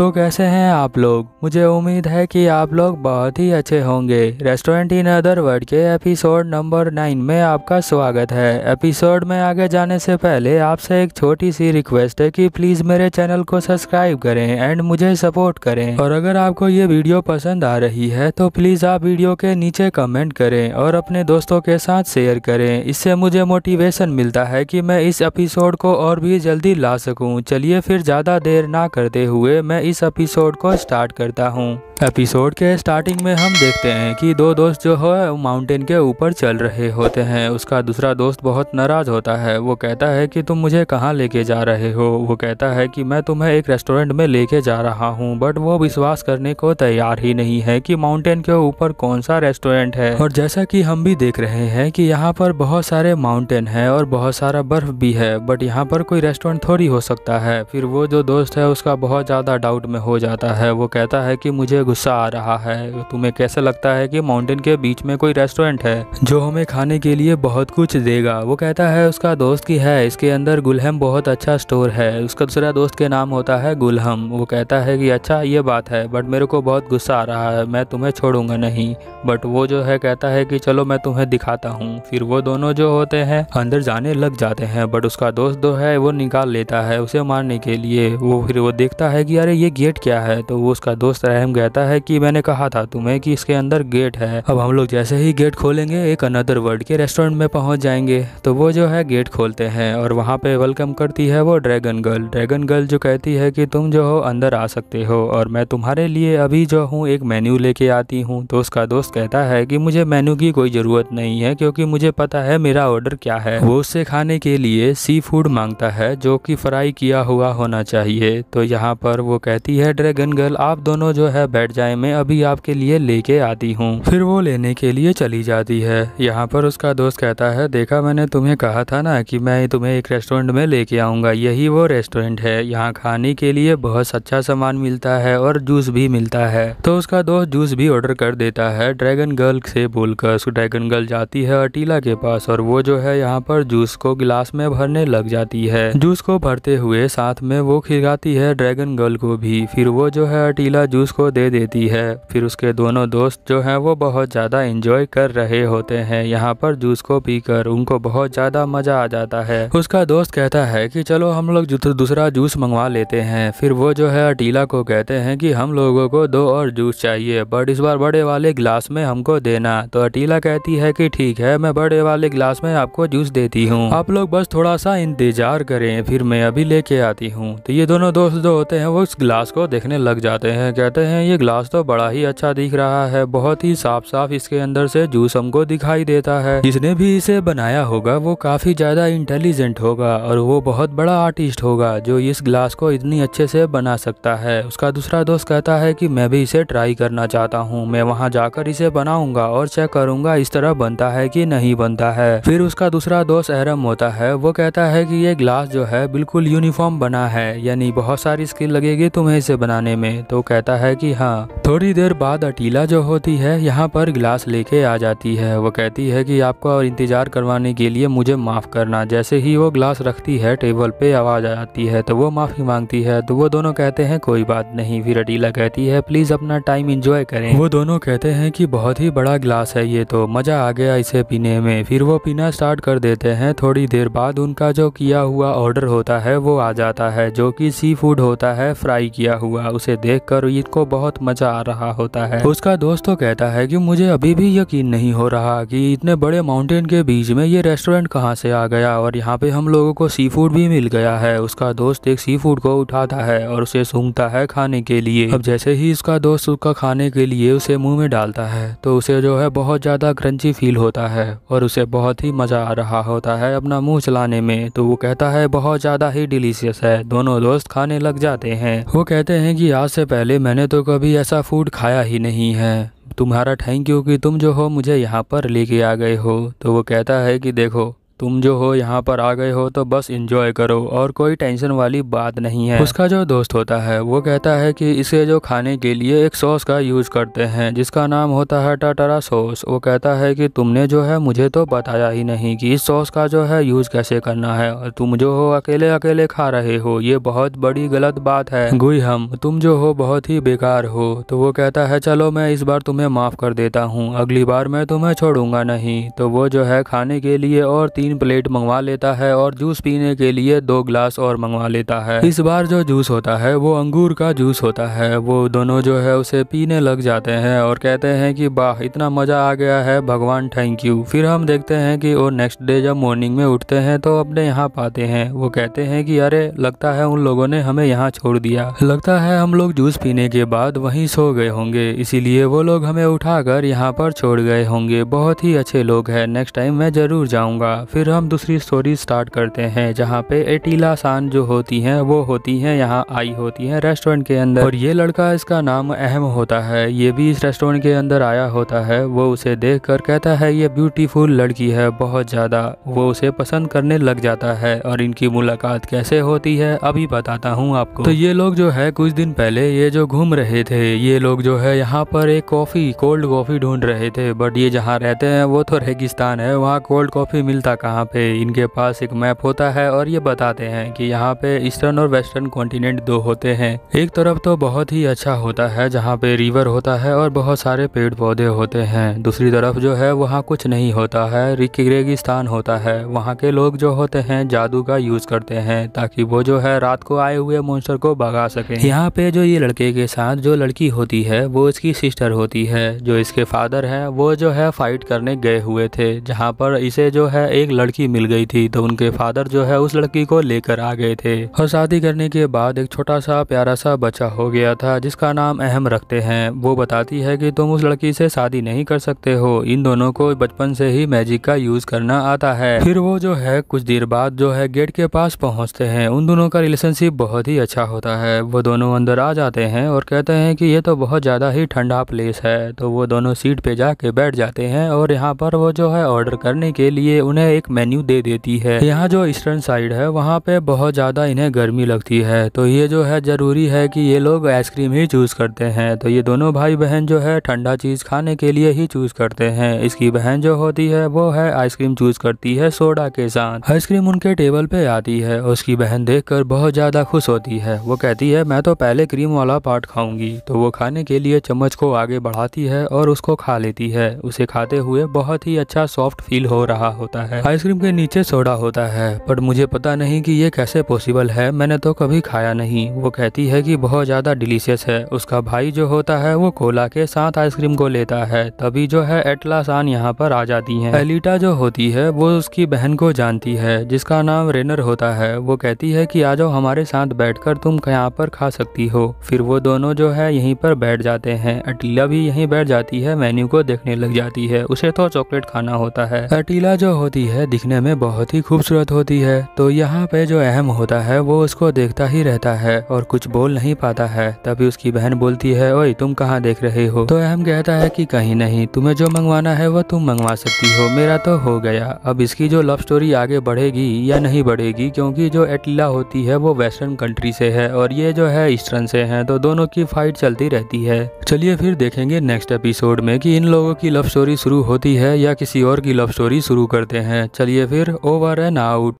तो कैसे हैं आप लोग। मुझे उम्मीद है कि आप लोग बहुत ही अच्छे होंगे। रेस्टोरेंट इन अदर वर्ल्ड के एपिसोड नंबर 9 में आपका स्वागत है। एपिसोड में आगे जाने से पहले आपसे एक छोटी सी रिक्वेस्ट है कि प्लीज़ मेरे चैनल को सब्सक्राइब करें एंड मुझे सपोर्ट करें। और अगर आपको ये वीडियो पसंद आ रही है तो प्लीज़ आप वीडियो के नीचे कमेंट करें और अपने दोस्तों के साथ शेयर करें। इससे मुझे मोटिवेशन मिलता है कि मैं इस एपिसोड को और भी जल्दी ला सकूं। चलिए फिर ज़्यादा देर ना करते हुए मैं इस एपिसोड को स्टार्ट करता हूं। एपिसोड के स्टार्टिंग में हम देखते हैं कि दो दोस्त जो है माउंटेन के ऊपर चल रहे होते हैं। उसका दूसरा दोस्त बहुत नाराज होता है। वो कहता है कि तुम मुझे कहाँ लेके जा रहे हो। वो कहता है कि मैं तुम्हें एक रेस्टोरेंट में लेके जा रहा हूँ, बट वो विश्वास करने को तैयार ही नहीं है कि माउंटेन के ऊपर कौन सा रेस्टोरेंट है। और जैसा कि हम भी देख रहे हैं कि यहाँ पर बहुत सारे माउंटेन है और बहुत सारा बर्फ भी है, बट यहाँ पर कोई रेस्टोरेंट थोड़ी हो सकता है। फिर वो जो दोस्त है उसका बहुत ज़्यादा डाउट में हो जाता है। वो कहता है कि मुझे गुस्सा आ रहा है। तुम्हें कैसे लगता है कि माउंटेन के बीच में कोई रेस्टोरेंट है जो हमें खाने के लिए बहुत कुछ देगा। वो कहता है उसका दोस्त की है, इसके अंदर गुलहम बहुत अच्छा स्टोर है। उसका दूसरा दोस्त के नाम होता है गुलहम। वो कहता है कि अच्छा ये बात है, बट मेरे को बहुत गुस्सा आ रहा है, मैं तुम्हें छोड़ूंगा नहीं। बट वो जो है कहता है कि चलो मैं तुम्हें दिखाता हूँ। फिर वो दोनों जो होते हैं अंदर जाने लग जाते हैं, बट उसका दोस्त जो है वो निकाल लेता है उसे मारने के लिए। फिर वो देखता है कि अरे ये गेट क्या है। तो वो उसका दोस्त रहम कहता है कि मैंने कहा था तुम्हें कि इसके अंदर गेट है। अब हम लोग जैसे ही गेट खोलेंगे एक अनदर वर्ल्ड के रेस्टोरेंट में पहुंच जाएंगे। तो वो जो है गेट खोलते हैं और वहाँ पे वेलकम करती है वो ड्रैगन गर्ल। ड्रैगन गर्ल जो कहती है कि तुम जो हो अंदर आ सकते हो और मैं तुम्हारे लिए अभी जो हूँ एक मेन्यू लेके आती हूँ। तो उसका दोस्त कहता है कि मुझे मेन्यू की कोई ज़रूरत नहीं है क्योंकि मुझे पता है मेरा ऑर्डर क्या है। वो उससे खाने के लिए सी फूड मांगता है जो कि फ्राई किया हुआ होना चाहिए। तो यहाँ पर वो कहती है ड्रैगन गर्ल आप दोनों जो है बैठ जाए, मैं अभी आपके लिए लेके आती हूँ। फिर वो लेने के लिए चली जाती है। यहाँ पर उसका दोस्त कहता है देखा मैंने तुम्हें कहा था ना कि मैं तुम्हें एक रेस्टोरेंट में लेके आऊँगा, यही वो रेस्टोरेंट है। यहाँ खाने के लिए बहुत अच्छा सामान मिलता है और जूस भी मिलता है। तो उसका दोस्त जूस भी ऑर्डर कर देता है ड्रैगन गर्ल से बोलकर। ड्रैगन गर्ल जाती है अटीला के पास और वो जो है यहाँ पर जूस को गिलास में भरने लग जाती है। जूस को भरते हुए साथ में वो खिलाती है ड्रैगन गर्ल को भी। फिर वो जो है अटीला जूस को दे देती है। फिर उसके दोनों दोस्त जो हैं वो बहुत ज़्यादा एंजॉय कर रहे होते हैं। यहाँ पर जूस को पीकर उनको बहुत ज़्यादा मज़ा आ जाता है। उसका दोस्त कहता है कि चलो हम लोग दूसरा जूस मंगवा लेते हैं। फिर वो जो है अटीला को कहते हैं कि हम लोगों को 2 और जूस चाहिए, बट इस बार बड़े वाले गिलास में हमको देना। तो अटीला कहती है कि ठीक है मैं बड़े वाले गिलास में आपको जूस देती हूँ, आप लोग बस थोड़ा सा इंतजार करें, फिर मैं अभी लेके आती हूँ। तो ये दोनों दोस्त जो होते हैं वो इस गिलास को देखने लग जाते हैं। कहते हैं ये गिलास तो बड़ा ही अच्छा दिख रहा है, बहुत ही साफ साफ इसके अंदर से जूस हमको दिखाई देता है। जिसने भी इसे बनाया होगा वो काफी ज्यादा इंटेलिजेंट होगा और वो बहुत बड़ा आर्टिस्ट होगा जो इस गिलास को इतनी अच्छे से बना सकता है। उसका दूसरा दोस्त कहता है कि मैं भी इसे ट्राई करना चाहता हूँ, मैं वहाँ जाकर इसे बनाऊंगा और चेक करूंगा इस तरह बनता है कि नहीं बनता है। फिर उसका दूसरा दोस्त अहरम होता है। वो कहता है कि ये गिलास जो है बिल्कुल यूनिफॉर्म बना है, यानी बहुत सारी स्किल लगेगी तुम्हें इसे बनाने में। तो कहता है कि हाँ। थोड़ी देर बाद अटीला जो होती है यहाँ पर गिलास लेके आ जाती है। वो कहती है कि आपको और इंतजार करवाने के लिए मुझे माफ़ करना। जैसे ही वो गिलास रखती है टेबल पे आवाज़ आ जाती है तो वो माफ़ी मांगती है। तो वो दोनों कहते हैं कोई बात नहीं। फिर अटीला कहती है प्लीज़ अपना टाइम इंजॉय करें। वो दोनों कहते हैं कि बहुत ही बड़ा गिलास है ये, तो मज़ा आ गया इसे पीने में। फिर वो पीना स्टार्ट कर देते हैं। थोड़ी देर बाद उनका जो किया हुआ ऑर्डर होता है वो आ जाता है जो कि सी फूड होता है फ्राई किया हुआ। उसे देखकर इनको बहुत मज़ा आ रहा होता है। उसका दोस्त तो कहता है कि मुझे अभी भी यकीन नहीं हो रहा कि इतने बड़े माउंटेन के बीच में ये रेस्टोरेंट कहाँ से आ गया और यहाँ पे हम लोगों को सी फूड भी मिल गया है। उसका दोस्त एक सी फूड को उठाता है और उसे सूंघता है खाने के लिए। अब जैसे ही उसका दोस्त उसका खाने के लिए उसे मुंह में डालता है तो उसे जो है बहुत ज़्यादा क्रंची फील होता है और उसे बहुत ही मज़ा आ रहा होता है अपना मुंह चलाने में। तो वो कहता है बहुत ज़्यादा ही डिलीशियस है। दोनों दोस्त खाने लग जाते हैं। वो कहते हैं कि आज से पहले मैंने तो कभी ऐसा फूड खाया ही नहीं है, तुम्हारा थैंक यू कि तुम जो हो मुझे यहाँ पर लेके आ गए हो। तो वो कहता है कि देखो तुम जो हो यहाँ पर आ गए हो तो बस एंजॉय करो और कोई टेंशन वाली बात नहीं है। उसका जो दोस्त होता है वो कहता है कि इसे जो खाने के लिए एक सॉस का यूज करते हैं जिसका नाम होता है टाटरा सॉस। वो कहता है कि तुमने जो है मुझे तो बताया ही नहीं कि इस सॉस का जो है यूज कैसे करना है और तुम जो हो अकेले अकेले खा रहे हो, ये बहुत बड़ी गलत बात है। गुइहम, तुम जो हो बहुत ही बेकार हो। तो वो कहता है चलो मैं इस बार तुम्हें माफ कर देता हूँ, अगली बार मैं तुम्हें छोड़ूंगा नहीं। तो वो जो है खाने के लिए और 3 प्लेट मंगवा लेता है और जूस पीने के लिए 2 ग्लास और मंगवा लेता है। इस बार जो जूस होता है वो अंगूर का जूस होता है। वो दोनों जो है उसे पीने लग जाते हैं और कहते हैं कि वाह इतना मजा आ गया है, भगवान थैंक यू। फिर हम देखते हैं कि वो नेक्स्ट डे जब मॉर्निंग में उठते हैं तो अपने यहाँ पाते हैं। वो कहते हैं कि अरे लगता है उन लोगों ने हमें यहाँ छोड़ दिया, लगता है हम लोग जूस पीने के बाद वहीं सो गए होंगे, इसीलिए वो लोग हमें उठाकर यहाँ पर छोड़ गए होंगे। बहुत ही अच्छे लोग हैं, नेक्स्ट टाइम मैं जरूर जाऊंगा। फिर हम दूसरी स्टोरी स्टार्ट करते हैं जहाँ पे एटीला सान जो होती हैं वो होती हैं यहाँ आई होती हैं रेस्टोरेंट के अंदर। और ये लड़का, इसका नाम अहम होता है, ये भी इस रेस्टोरेंट के अंदर आया होता है। वो उसे देख कर कहता है ये ब्यूटीफुल लड़की है बहुत ज्यादा। वो उसे पसंद करने लग जाता है और इनकी मुलाकात कैसे होती है अभी बताता हूँ आपको। तो ये लोग जो है कुछ दिन पहले ये जो घूम रहे थे, ये लोग जो है यहाँ पर एक कॉफी, कोल्ड कॉफी ढूंढ रहे थे। बट ये जहाँ रहते हैं वो तो रेगिस्तान है, वहाँ कोल्ड कॉफी मिलता कहाँ पे। इनके पास एक मैप होता है और ये बताते हैं कि यहाँ पे ईस्टर्न और वेस्टर्न कॉन्टिनेंट 2 होते हैं। एक तरफ तो बहुत ही अच्छा होता है जहाँ पे रिवर होता है और बहुत सारे पेड़ पौधे होते हैं, दूसरी तरफ जो है वहाँ कुछ नहीं होता है, रेगिस्तान होता है। वहाँ के लोग जो होते हैं जादू का यूज करते हैं ताकि वो जो है रात को आए हुए मॉन्स्टर को भगा सके। यहाँ पे जो ये लड़के के साथ जो लड़की होती है वो इसकी सिस्टर होती है। जो इसके फादर है वो जो है फाइट करने गए हुए थे जहाँ पर इसे जो है एक लड़की मिल गई थी, तो उनके फादर जो है उस लड़की को लेकर आ गए थे और शादी करने के बाद एक छोटा सा प्यारा सा बच्चा हो गया था जिसका नाम अहम रखते हैं। वो बताती है कि तुम उस लड़की से शादी नहीं कर सकते हो, इन दोनों को बचपन से ही मैजिक का यूज करना आता है। फिर वो जो है कुछ देर बाद जो है गेट के पास पहुंचते हैं। उन दोनों का रिलेशनशिप बहुत ही अच्छा होता है। वो दोनों अंदर आ जाते हैं और कहते हैं कि ये तो बहुत ज्यादा ही ठंडा प्लेस है। तो वो दोनों सीट पे जाके बैठ जाते हैं और यहाँ पर वो जो है ऑर्डर करने के लिए उन्हें एक मेन्यू दे देती है। यहाँ जो ईस्टर्न साइड है वहाँ पे बहुत ज्यादा इन्हें गर्मी लगती है, तो ये जो है जरूरी है कि ये लोग आइसक्रीम ही चूज करते हैं। तो ये दोनों भाई बहन जो है ठंडा चीज खाने के लिए ही चूज करते हैं। इसकी बहन जो होती है वो है आइसक्रीम चूज करती है सोडा के साथ। आइसक्रीम उनके टेबल पे आती है और उसकी बहन देखकर बहुत ज्यादा खुश होती है। वो कहती है मैं तो पहले क्रीम वाला पार्ट खाऊंगी। तो वो खाने के लिए चम्मच को आगे बढ़ाती है और उसको खा लेती है। उसे खाते हुए बहुत ही अच्छा सॉफ्ट फील हो रहा होता है। आइसक्रीम के नीचे सोडा होता है, पर मुझे पता नहीं कि ये कैसे पॉसिबल है, मैंने तो कभी खाया नहीं। वो कहती है कि बहुत ज्यादा डिलीशियस है। उसका भाई जो होता है वो कोला के साथ आइसक्रीम को लेता है, तभी जो है एटलासान यहाँ पर आ जाती है। एलिटा जो होती है वो उसकी बहन को जानती है जिसका नाम रेनर होता है। वो कहती है कि आ जाओ हमारे साथ बैठकर तुम यहाँ पर खा सकती हो। फिर वो दोनों जो है यहीं पर बैठ जाते हैं। अटीला भी यहीं बैठ जाती है, मेन्यू को देखने लग जाती है, उसे तो चॉकलेट खाना होता है। अटीला जो होती है दिखने में बहुत ही खूबसूरत होती है। तो यहाँ पे जो अहम होता है वो उसको देखता ही रहता है और कुछ बोल नहीं पाता है। तभी उसकी बहन बोलती है ओए तुम कहाँ देख रहे हो। तो अहम कहता है कि कहीं नहीं, तुम्हें जो मंगवाना है वो तुम मंगवा सकती हो, मेरा तो हो गया। अब इसकी जो लव स्टोरी आगे बढ़ेगी या नहीं बढ़ेगी, क्योंकि जो एटिला होती है वो वेस्टर्न कंट्री से है और ये जो है ईस्टर्न से है, तो दोनों की फाइट चलती रहती है। चलिए फिर देखेंगे नेक्स्ट एपिसोड में कि इन लोगों की लव स्टोरी शुरू होती है या किसी और की लव स्टोरी शुरू करते हैं। चलिए फिर ओवर एंड आउट।